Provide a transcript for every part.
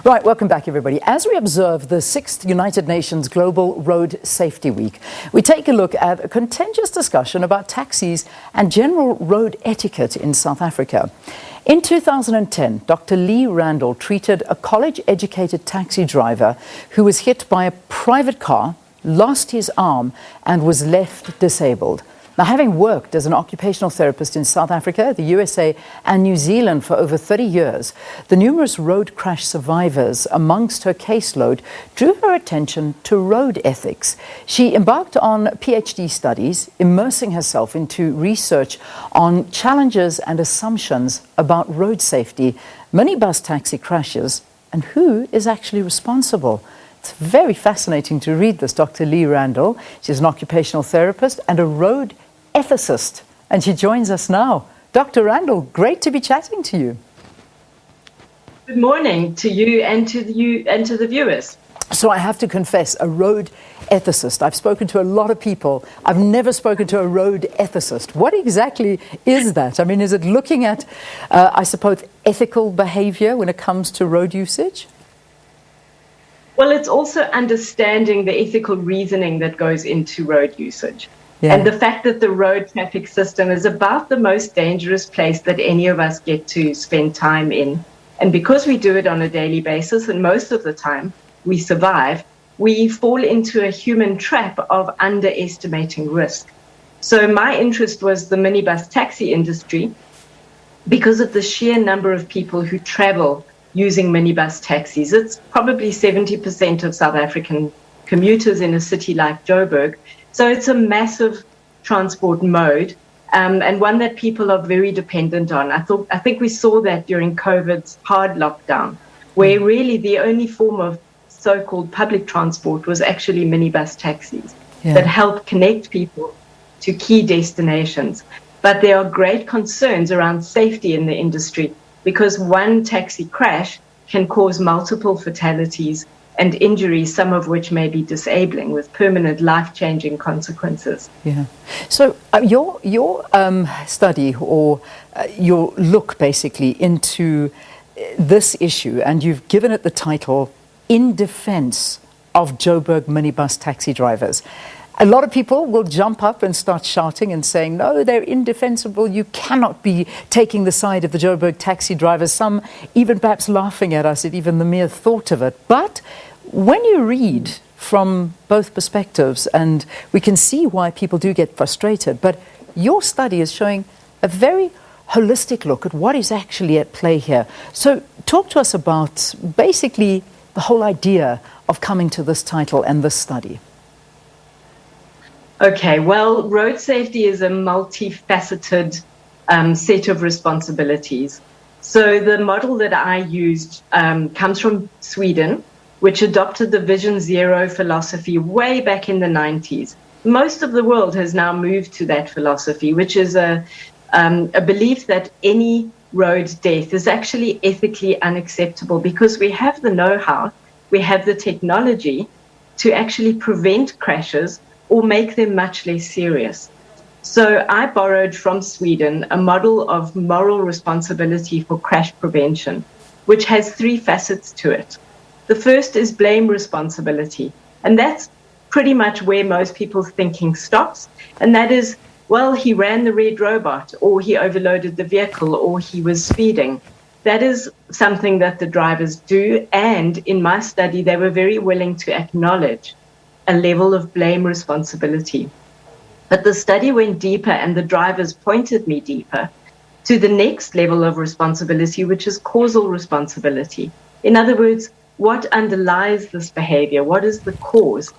Right, welcome back, everybody. As we observe the 6th United Nations Global Road Safety Week, we take a look at a contentious discussion about taxis and general road etiquette in South Africa. In 2010, Dr. Lee Randall treated a college-educated taxi driver who was hit by a private car, lost his arm, and was left disabled. Now, having worked as an occupational therapist in South Africa, the USA, and New Zealand for over 30 years, the numerous road crash survivors amongst her caseload drew her attention to road ethics. She embarked on PhD studies, immersing herself into research on challenges and assumptions about road safety, minibus taxi crashes, and who is actually responsible. It's very fascinating to read this. Dr. Lee Randall, she's an occupational therapist and a road ethicist, and she joins us now. Dr. Randall, great to be chatting to you. Good morning to you and to the viewers. So I have to confess, a road ethicist. I've spoken to a lot of people. I've never spoken to a road ethicist. What exactly is that? I mean, is it looking at, I suppose, ethical behavior when it comes to road usage? Well, it's also understanding the ethical reasoning that goes into road usage. Yeah. And the fact that the road traffic system is about the most dangerous place that any of us get to spend time in. And because we do it on a daily basis, and most of the time we survive, we fall into a human trap of underestimating risk. So my interest was the minibus taxi industry because of the sheer number of people who travel using minibus taxis. It's probably 70% of South African commuters in a city like Joburg. So it's a massive transport mode, and one that people are very dependent on. I think we saw that during COVID's hard lockdown, where really the only form of so-called public transport was actually minibus taxis that help connect people to key destinations. But there are great concerns around safety in the industry, because one taxi crash can cause multiple fatalities and injuries, some of which may be disabling, with permanent life-changing consequences. Yeah. So your study, or your look basically into this issue, and you've given it the title, "In Defense of Joburg Minibus Taxi Drivers." A lot of people will jump up and start shouting and saying, no, they're indefensible. You cannot be taking the side of the Joburg taxi drivers. Some even perhaps laughing at us at even the mere thought of it. But when you read from both perspectives, and we can see why people do get frustrated, but your study is showing a very holistic look at what is actually at play here. So talk to us about basically the whole idea of coming to this title and this study. Okay, well, road safety is a multifaceted set of responsibilities. So the model that I used comes from Sweden, which adopted the Vision Zero philosophy way back in the 90s. Most of the world has now moved to that philosophy, which is a belief that any road death is actually ethically unacceptable, because we have the know-how, we have the technology to actually prevent crashes or make them much less serious. So I borrowed from Sweden a model of moral responsibility for crash prevention, which has three facets to it. The first is blame responsibility, and that's pretty much where most people's thinking stops, and that is, well, he ran the red robot, or he overloaded the vehicle, or he was speeding. That is something that the drivers do, and in my study, they were very willing to acknowledge a level of blame responsibility. But the study went deeper, and the drivers pointed me deeper to the next level of responsibility, which is causal responsibility. In other words, what underlies this behavior? What is the cause?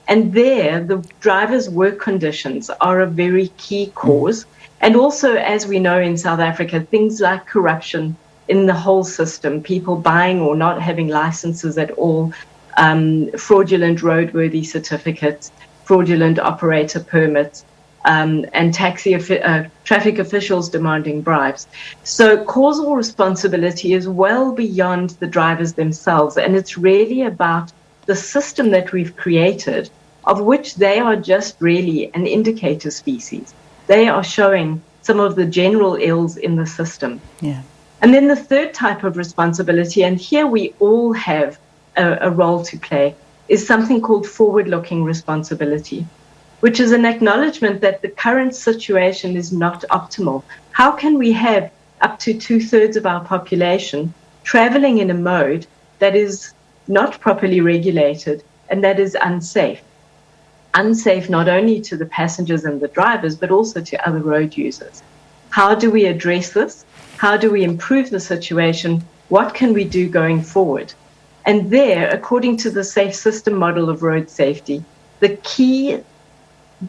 And there, the drivers' work conditions are a very key cause. And also, as we know in South Africa, things like corruption in the whole system, people buying or not having licenses at all, fraudulent roadworthy certificates, fraudulent operator permits, and traffic officials demanding bribes. So causal responsibility is well beyond the drivers themselves, and it's really about the system that we've created, of which they are just really an indicator species. They are showing some of the general ills in the system. Yeah. And then the third type of responsibility, and here we all have a role to play, is something called forward-looking responsibility, which is an acknowledgement that the current situation is not optimal. How can we have up to 2/3 of our population traveling in a mode that is not properly regulated and that is unsafe? Unsafe not only to the passengers and the drivers, but also to other road users. How do we address this? How do we improve the situation? What can we do going forward? And there, according to the safe system model of road safety, the key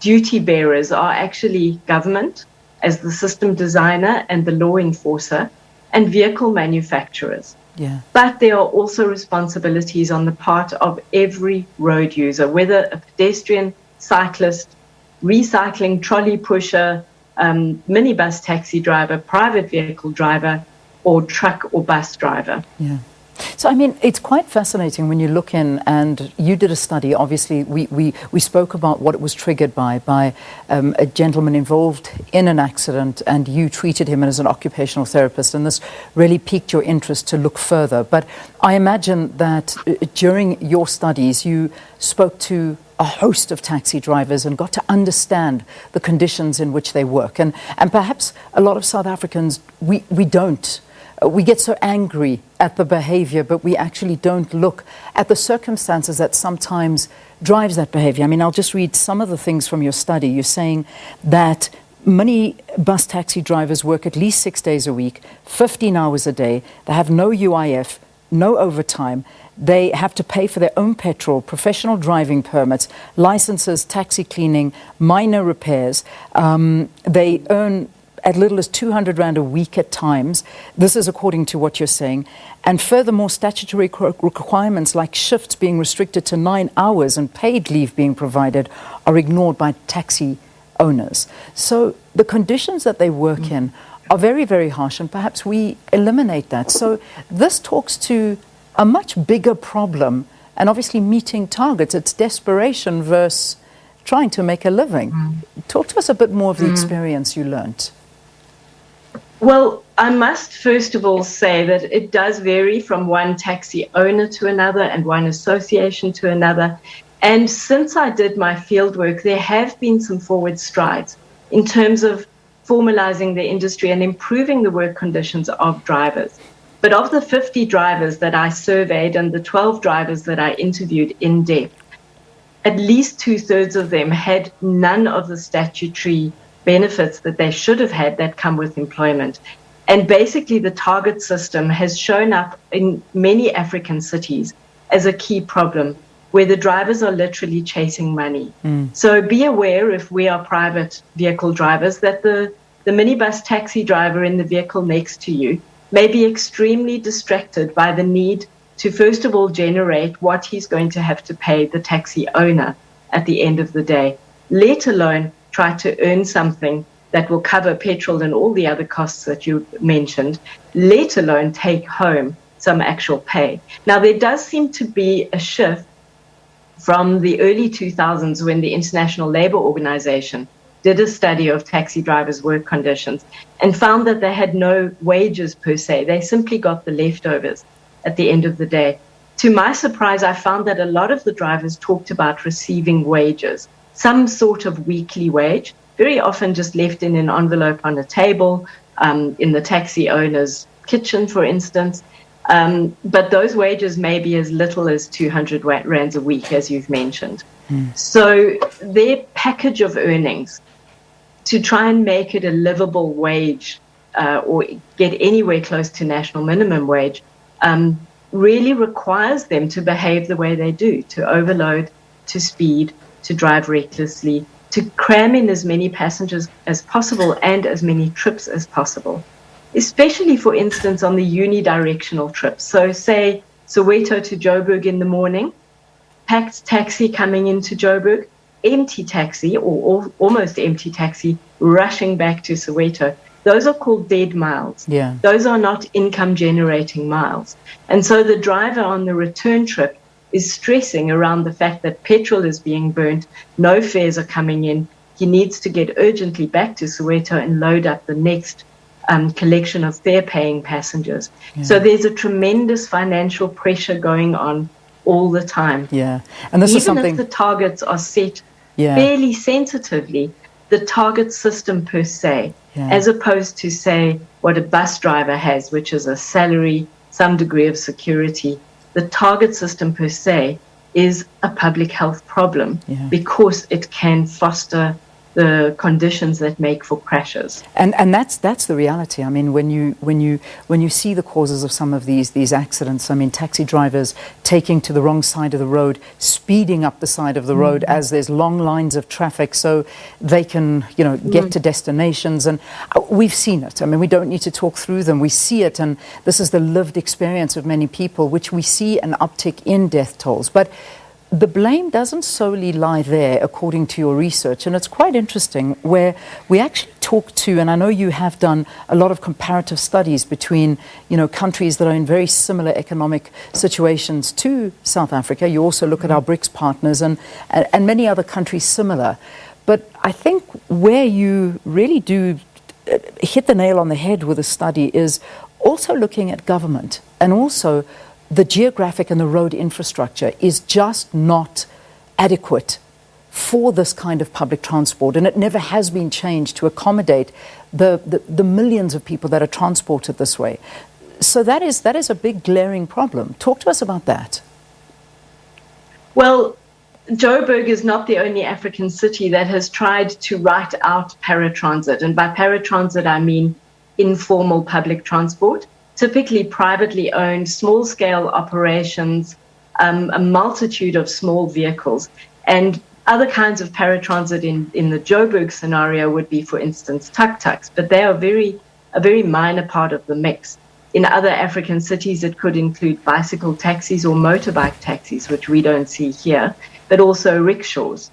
duty bearers are actually government as the system designer and the law enforcer, and vehicle manufacturers. Yeah. But there are also responsibilities on the part of every road user, whether a pedestrian, cyclist, recycling trolley pusher, minibus taxi driver, private vehicle driver, or truck or bus driver. Yeah. So, I mean, it's quite fascinating when you look in, and you did a study. Obviously, we spoke about what it was triggered by a gentleman involved in an accident, and you treated him as an occupational therapist, and this really piqued your interest to look further. But I imagine that during your studies, you spoke to a host of taxi drivers and got to understand the conditions in which they work. And perhaps a lot of South Africans, we don't. We get so angry at the behavior, but we actually don't look at the circumstances that sometimes drives that behavior. I mean, I'll just read some of the things from your study. You're saying that many bus taxi drivers work at least 6 days a week, 15 hours a day. They have no UIF, no overtime. They have to pay for their own petrol, professional driving permits, licenses, taxi cleaning, minor repairs. They earn as little as 200 Rand a week at times. This is according to what you're saying. And furthermore, statutory requirements like shifts being restricted to 9 hours and paid leave being provided are ignored by taxi owners. So the conditions that they work in are very, very harsh, and perhaps we eliminate that. So this talks to a much bigger problem, and obviously meeting targets. It's desperation versus trying to make a living. Talk to us a bit more of the experience you learnt. Well, I must first of all say that it does vary from one taxi owner to another and one association to another. And since I did my fieldwork, there have been some forward strides in terms of formalizing the industry and improving the work conditions of drivers. But of the 50 drivers that I surveyed and the 12 drivers that I interviewed in depth, at least 2/3 of them had none of the statutory benefits that they should have had that come with employment. And basically the target system has shown up in many African cities as a key problem, where the drivers are literally chasing money. So be aware, if we are private vehicle drivers, that the minibus taxi driver in the vehicle next to you may be extremely distracted by the need to, first of all, generate what he's going to have to pay the taxi owner at the end of the day, let alone try to earn something that will cover petrol and all the other costs that you mentioned, let alone take home some actual pay. Now, there does seem to be a shift from the early 2000s when the International Labour Organization did a study of taxi drivers' work conditions and found that they had no wages per se. They simply got the leftovers at the end of the day. To my surprise, I found that a lot of the drivers talked about receiving wages, some sort of weekly wage, very often just left in an envelope on a table, in the taxi owner's kitchen, for instance. But those wages may be as little as 200 Rands a week, as you've mentioned. So their package of earnings, to try and make it a livable wage or get anywhere close to national minimum wage, really requires them to behave the way they do, to overload, to speed, to drive recklessly, to cram in as many passengers as possible and as many trips as possible, especially, for instance, on the unidirectional trips. So say Soweto to Joburg in the morning, packed taxi coming into Joburg, empty taxi or almost empty taxi rushing back to Soweto. Those are called dead miles. Yeah. Those are not income generating miles. And so the driver on the return trip is stressing around the fact that petrol is being burnt, no fares are coming in. He needs to get urgently back to Soweto and load up the next collection of fare-paying passengers. Yeah. So there's a tremendous financial pressure going on all the time. Yeah, and this Even is something. if the targets are set Yeah. fairly sensitively, the target system per se, Yeah. as opposed to, say, what a bus driver has, which is a salary, some degree of security, the target system per se is a public health problem because it can foster the conditions that make for crashes. And that's the reality. I mean, when you see the causes of some of these accidents, I mean, taxi drivers taking to the wrong side of the road, speeding up the side of the road as there's long lines of traffic, so they can get to destinations. And we've seen it. I mean, we don't need to talk through them. We see it, and this is the lived experience of many people, which we see an uptick in death tolls. But the blame doesn't solely lie there, according to your research, and it's quite interesting, where we actually talk to, and I know you have done a lot of comparative studies between, countries that are in very similar economic situations to South Africa. You also look at our BRICS partners and many other countries similar. But I think where you really do hit the nail on the head with a study is also looking at government, and also the geographic and the road infrastructure is just not adequate for this kind of public transport, and it never has been changed to accommodate the millions of people that are transported this way. So that is a big glaring problem. Talk to us about that. Well, Joburg is not the only African city that has tried to write out paratransit, and by paratransit I mean informal public transport. Typically privately owned, small-scale operations, a multitude of small vehicles. And other kinds of paratransit in the Joburg scenario would be, for instance, tuk-tuks, but they are a very minor part of the mix. In other African cities, it could include bicycle taxis or motorbike taxis, which we don't see here, but also rickshaws.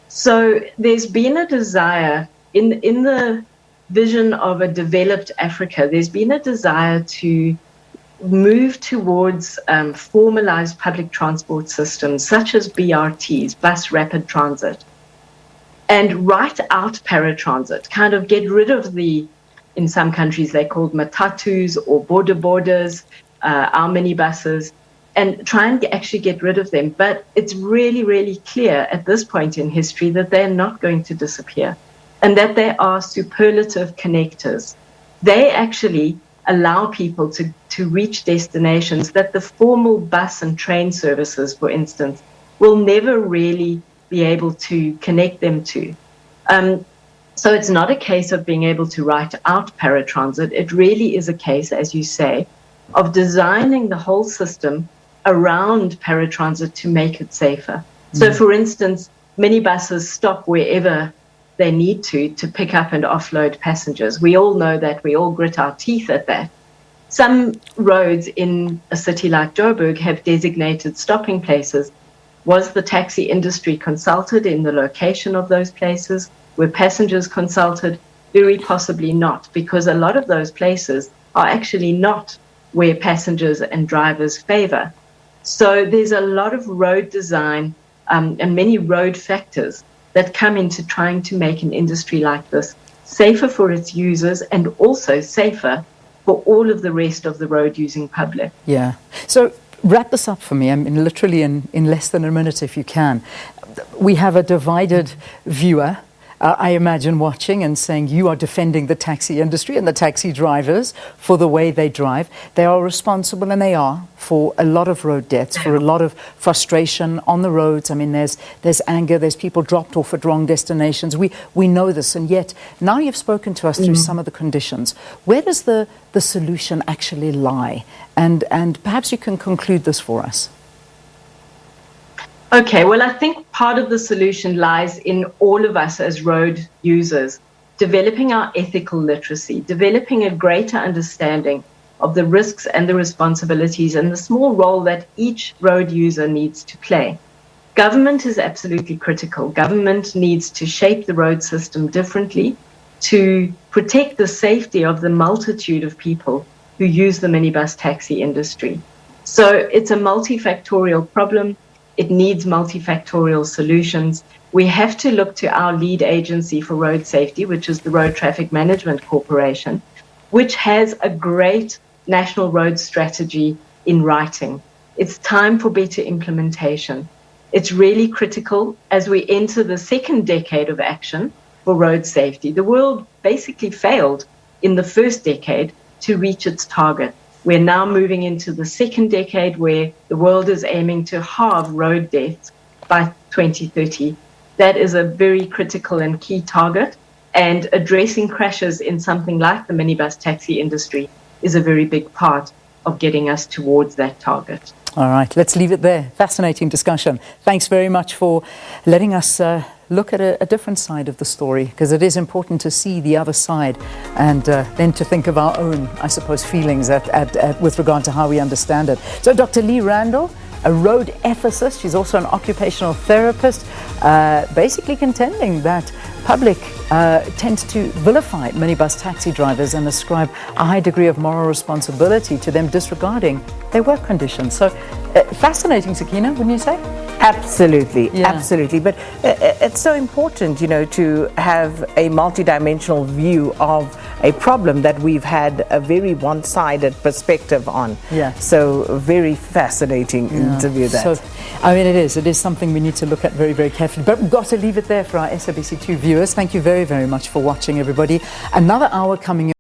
So there's been a desire in the vision of a developed Africa, there's been a desire to move towards formalized public transport systems such as BRTs, bus rapid transit, and write out paratransit, kind of get rid of in some countries they're called matatus or border borders, our minibuses, and try and actually get rid of them. But it's really, really clear at this point in history that they're not going to disappear, and that they are superlative connectors. They actually allow people to reach destinations that the formal bus and train services, for instance, will never really be able to connect them to. So it's not a case of being able to write out paratransit. It really is a case, as you say, of designing the whole system around paratransit to make it safer. So, for instance, minibuses stop wherever they need to pick up and offload passengers. We all know that. We all grit our teeth at that. Some roads in a city like Joburg have designated stopping places. Was the taxi industry consulted in the location of those places? Were passengers consulted? Very possibly not, because a lot of those places are actually not where passengers and drivers favor. So there's a lot of road design and many road factors that come into trying to make an industry like this safer for its users and also safer for all of the rest of the road-using public. Yeah. So wrap this up for me, I mean, literally in less than a minute if you can. We have a divided viewer, I imagine, watching and saying you are defending the taxi industry and the taxi drivers for the way they drive. They are responsible, and they are, for a lot of road deaths, for a lot of frustration on the roads. I mean, there's anger, there's people dropped off at wrong destinations. We know this, and yet now you've spoken to us through some of the conditions. Where does the solution actually lie? And perhaps you can conclude this for us. Okay, well, I think part of the solution lies in all of us as road users, developing our ethical literacy, developing a greater understanding of the risks and the responsibilities and the small role that each road user needs to play. Government is absolutely critical. Government needs to shape the road system differently to protect the safety of the multitude of people who use the minibus taxi industry. So it's a multifactorial problem. It needs multifactorial solutions. We have to look to our lead agency for road safety, which is the Road Traffic Management Corporation, which has a great national road strategy in writing. It's time for better implementation. It's really critical as we enter the second decade of action for road safety. The world basically failed in the first decade to reach its target. We're now moving into the second decade where the world is aiming to halve road deaths by 2030. That is a very critical and key target, and addressing crashes in something like the minibus taxi industry is a very big part of getting us towards that target. All right, let's leave it there. Fascinating discussion. Thanks very much for letting us look at a different side of the story, because it is important to see the other side and then to think of our own, I suppose, feelings with regard to how we understand it. So Dr. Lee Randall, a road ethicist, she's also an occupational therapist, basically contending that public tends to vilify minibus taxi drivers and ascribe a high degree of moral responsibility to them disregarding their work conditions. So fascinating, Sakina, wouldn't you say? Absolutely, Yeah. absolutely. But it's so important, to have a multidimensional view of a problem that we've had a very one-sided perspective on. Yeah. So very fascinating to view that. So, I mean, it is something we need to look at very, very carefully. But we've got to leave it there for our SABC2 viewers. Thank you very, very much for watching, everybody. Another hour coming